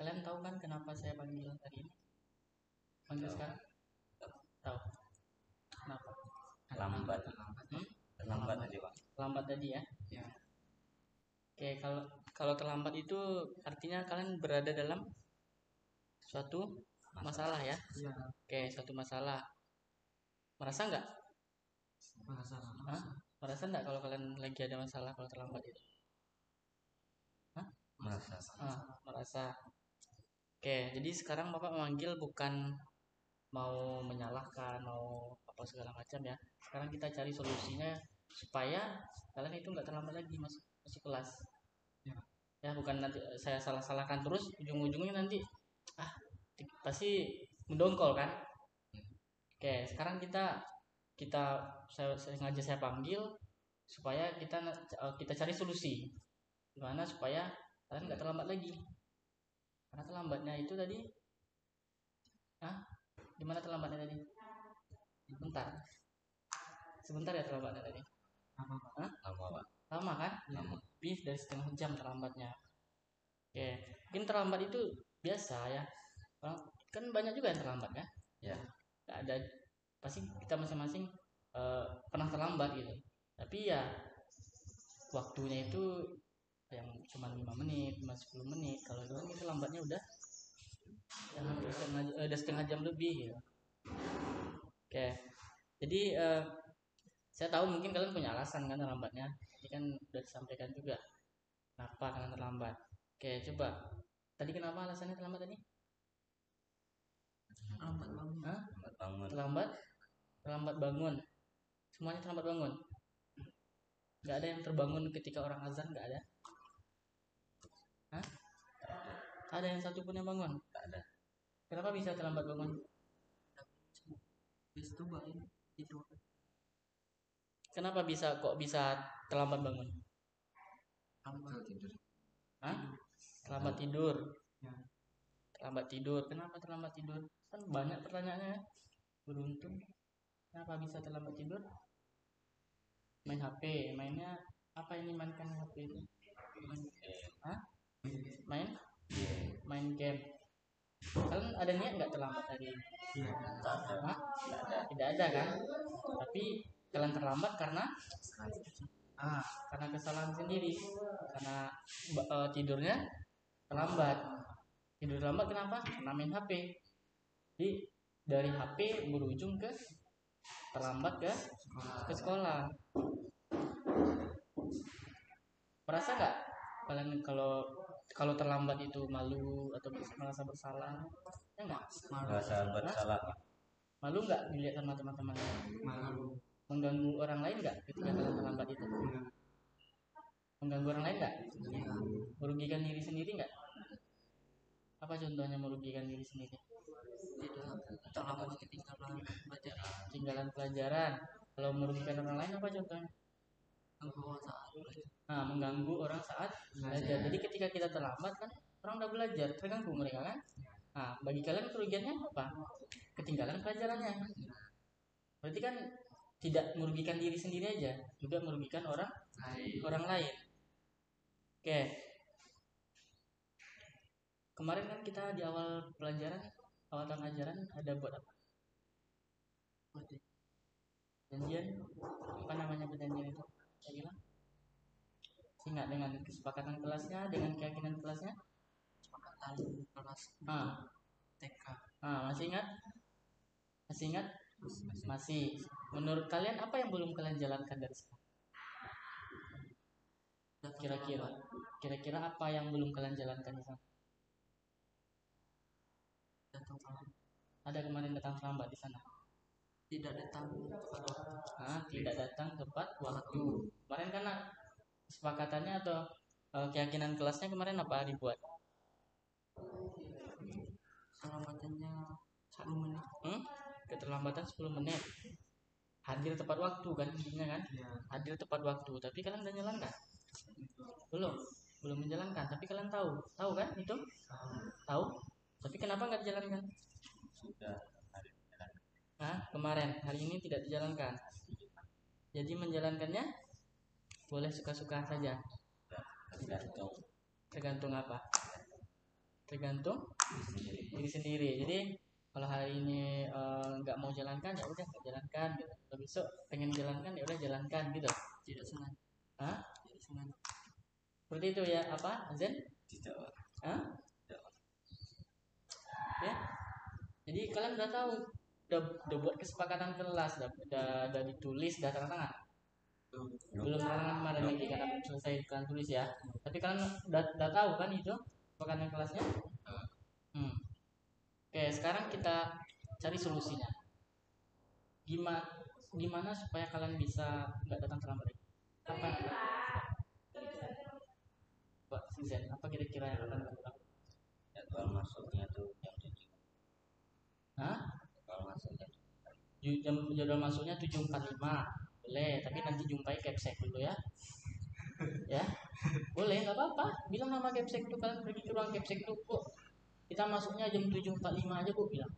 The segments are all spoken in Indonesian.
Kalian tahu kan kenapa saya panggil hari ini? Panggil sekarang? Tahu. Kenapa? Lambat. Terlambat tadi, Pak. Lambat tadi ya. Ya. Oke, kalau terlambat itu artinya kalian berada dalam suatu masalah ya. Iya. Oke, suatu masalah. Merasa nggak? Merasa. Hah? Merasa nggak kalau kalian lagi ada masalah kalau terlambat itu? Hah? Merasa. Merasa. Oke, jadi sekarang Bapak memanggil bukan mau menyalahkan, mau apa segala macam ya. Sekarang kita cari solusinya supaya kalian itu nggak terlambat lagi masuk kelas. Ya, bukan nanti saya salah-salahkan terus ujung-ujungnya nanti pasti mendongkol kan. Oke, sekarang saya sengaja saya panggil supaya kita cari solusi gimana supaya kalian nggak terlambat lagi. Karena terlambatnya itu tadi, gimana terlambatnya tadi? Sebentar ya terlambatnya tadi. Lama, Pak. Lama kan? Lebih dari setengah jam terlambatnya. Oke, mungkin terlambat itu biasa ya. Kan banyak juga yang terlambat kan? Ya. Nggak ada, pasti kita masing-masing pernah terlambat gitu. Tapi ya waktunya itu yang cuma 5 menit, cuma 10 menit. Kalau itu kan kita lambatnya udah hampir setengah jam lebih gitu. Oke. Jadi saya tahu mungkin kalian punya alasan kan terlambatnya. Ini kan udah disampaikan juga. Kenapa kalian terlambat? Oke, coba. Tadi kenapa alasannya terlambat tadi? Lambat bangun. Bangun. Terlambat bangun. Semuanya terlambat bangun. Nggak ada yang terbangun ketika orang azan, nggak ada. Ada yang satu pun yang bangun? Nggak ada. Kenapa bisa terlambat bangun? Habis itu bangun tidur. Kenapa kok bisa terlambat bangun? Lambat tidur. Terlambat tidur. Ya. Terlambat tidur. Kenapa terlambat tidur? Kan banyak pertanyaannya. Beruntung. Kenapa bisa terlambat tidur? Main HP. Mainnya apa ini mainkan HP itu? Main game. Kalian ada niat nggak terlambat hari ini? Tidak ada kan? Tapi kalian terlambat karena kesalahan sendiri. Karena tidurnya terlambat. Tidur terlambat kenapa? Karena main HP. Jadi dari HP berujung ke terlambat ke sekolah. Merasa nggak kalian kalau terlambat itu malu atau merasa bersalah? Ya nggak? Merasa bersalah, Pak. Malu nggak dilihat sama teman-temannya? Malu. Mengganggu orang lain nggak ketika kalian terlambat itu? Mengganggu orang lain nggak? Merugikan diri sendiri nggak? Apa contohnya merugikan diri sendiri? Tidak terlambat ketinggalan pelajaran. Ketinggalan pelajaran. Kalau merugikan orang lain apa contohnya? Mengganggu orang saat belajar. Jadi ketika kita terlambat kan orang udah belajar, terganggu mereka kan. Bagi kalian kerugiannya apa? Ketinggalan pelajarannya. Berarti kan tidak merugikan diri sendiri aja, juga merugikan orang lain. Oke. Kemarin kan kita di awal tahun ajaran ada buat apa? Perjanjian. Apa namanya perjanjian itu? Saya bilang. Ingat dengan kesepakatan kelasnya, dengan keyakinan kelasnya? Kesepakatan kelas TK. Masih ingat? Masih. Menurut kalian apa yang belum kalian jalankan dari sekarang? Kira-kira apa yang belum kalian jalankan di sana? Ada kemarin datang terlambat di sana? Tidak datang tepat waktu. Tidak datang tepat waktu. Kemarin kan kesepakatannya atau keyakinan kelasnya kemarin apa dibuat? Keterlambatannya 10 menit. Keterlambatan 10 menit. Hadir tepat waktu kan intinya kan? Ya. Hadir tepat waktu. Tapi kalian udah jalankan? Belum menjalankan. Tapi kalian tahu kan itu? Tahu. Tapi kenapa nggak dijalankan? Sudah hari dijalankan. Kemarin, hari ini tidak dijalankan. Jadi menjalankannya boleh suka-suka saja. Tergantung Apa? tergantung diri sendiri. Jadi kalau hari ini nggak mau jalankan ya udah nggak jalankan gitu. Kalau besok pengen jalankan ya udah jalankan gitu. Tidak senang. Hah? Tidak senang. Seperti itu ya, apa Zen? Tidak. Hah? Ya. Jadi kalian udah tahu, udah buat kesepakatan kelas, udah ditulis, udah tanda tangan. Belum tanda tangan kemarin lagi karena belum selesai kalian tulis ya. Tapi kalian udah tahu kan itu kesepakatan kelasnya? Oke, sekarang kita cari solusinya. Gimana supaya kalian bisa nggak datang terlambat? Apa? Pak Zen, apa kira-kira yang akan dilakukan? Jadwal masuknya tuh jam 7. Hah? Jadwal Jadwal masuknya masuknya 7.45. Boleh, tapi nanti jumpai Capsek dulu ya. Ya. Boleh, nggak apa-apa. Bilang sama Capsek itu, kalian pergi ke ruang Capsek itu, kok. Kita masuknya jam 7.45 aja, kok bilang.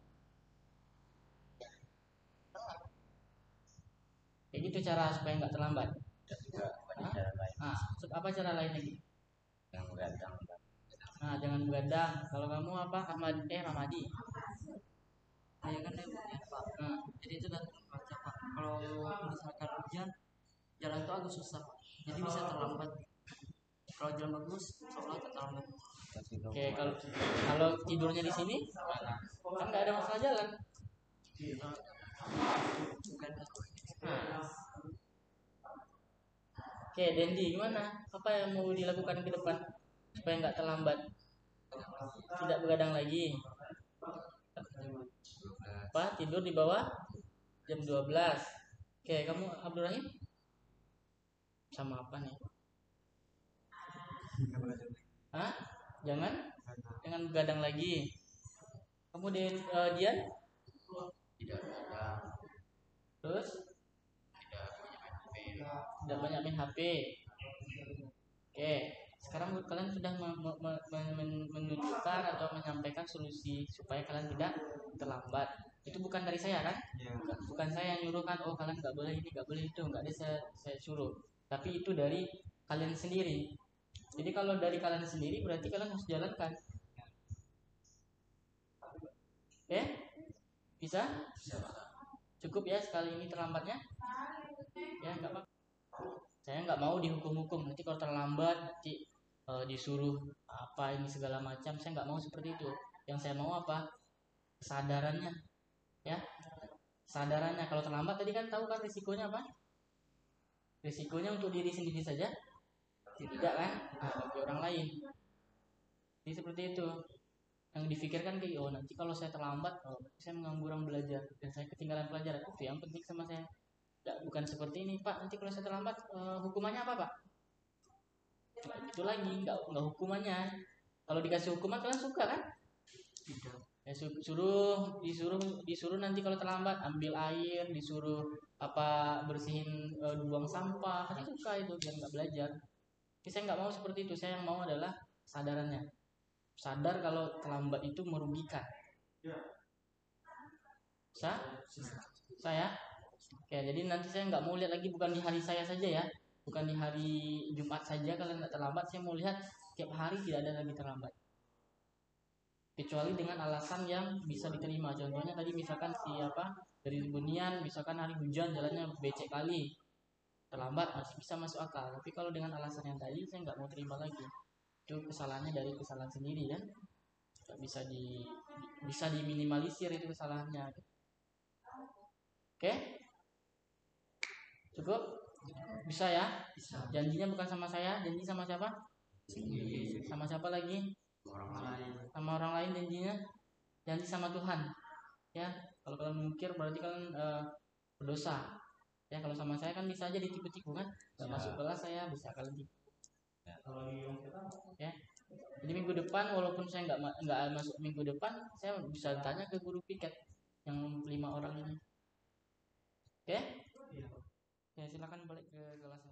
Kayak gitu cara supaya nggak terlambat. dan juga banyak cara lain. Apa cara lain lagi? Yang begadang. Jangan begadang. Kalau kamu apa? Ramadi. Saya kan Pak. Jadi itu datang baca Pak. Kalau misalkan hujan, jalan itu agak susah. Jadi bisa terlambat. Kalau jalan bagus, seolah terlambat. Oke, kalau tidurnya di sini, kan nggak ada masalah jalan. Oke, Dendi, gimana? Apa yang mau dilakukan ke depan supaya nggak terlambat? Tidak begadang lagi. Apa? Tidur di bawah jam 12. Oke, kamu Abdurrahim? Sama apa nih? Jangan begadang lagi. Kamu Dian? Tidak begadang. Terus? Tidak banyak main HP. Oke, sekarang kalian sudah menunjukkan atau menyampaikan solusi supaya kalian tidak terlambat. Itu bukan dari saya kan? Bukan saya yang nyuruh kan. Oh, kalian nggak boleh ini, nggak boleh itu, nggak ada saya suruh. Tapi itu dari kalian sendiri. Jadi kalau dari kalian sendiri berarti kalian harus jalankan. Oke? Bisa? Cukup ya sekali ini terlambatnya? Ya, nggak apa-apa. Saya nggak mau dihukum-hukum. Nanti kalau terlambat nanti disuruh apa ini segala macam. Saya nggak mau seperti itu. Yang saya mau apa? Kesadarannya. Ya. Kesadarannya. Kalau terlambat tadi kan tahu kan risikonya apa? Risikonya untuk diri sendiri saja? Tidak kan? Bagi orang lain. Jadi seperti itu. Yang difikirkan kayak, oh nanti kalau saya terlambat, saya mengganggu orang belajar dan saya ketinggalan pelajaran. Itu yang penting sama saya. Bukan seperti ini, Pak. Nanti kalau saya terlambat, hukumannya apa, Pak? Itu lagi, nggak hukumannya. Kalau dikasih hukuman kalian suka kan? Tidak. Ya, disuruh nanti kalau terlambat ambil air, disuruh apa bersihin buang sampah, kan suka itu biar nggak belajar. Tapi saya nggak mau seperti itu. Saya yang mau adalah sadarannya. Sadar kalau terlambat itu merugikan. Saya? Oke, jadi nanti saya nggak mau lihat lagi bukan di hari saya saja ya. Bukan di hari Jumat saja kalian nggak terlambat. Saya mau lihat tiap hari tidak ada lagi terlambat. Kecuali dengan alasan yang bisa diterima. Contohnya tadi misalkan dari Bunian, misalkan hari hujan jalannya becek kali. Terlambat masih bisa masuk akal. Tapi kalau dengan alasan yang tadi saya nggak mau terima lagi. Itu kesalahannya dari kesalahan sendiri kan, nggak bisa diminimalisir itu kesalahannya. Oke, cukup bisa ya? Bisa. Janjinya bukan sama saya, janji sama siapa? Sama siapa lagi? Sama orang lain janjinya. Janji sama Tuhan ya. Kalau kalian mungkir berarti kalian berdosa ya. Kalau sama saya kan bisa aja ditipu-tipu kan, nggak masuk kelas saya bisa kalian tipu ya. Jadi minggu depan walaupun saya nggak masuk minggu depan, saya bisa tanya ke guru piket yang 5 orang ini. Oke? Ya silakan balik ke kelas.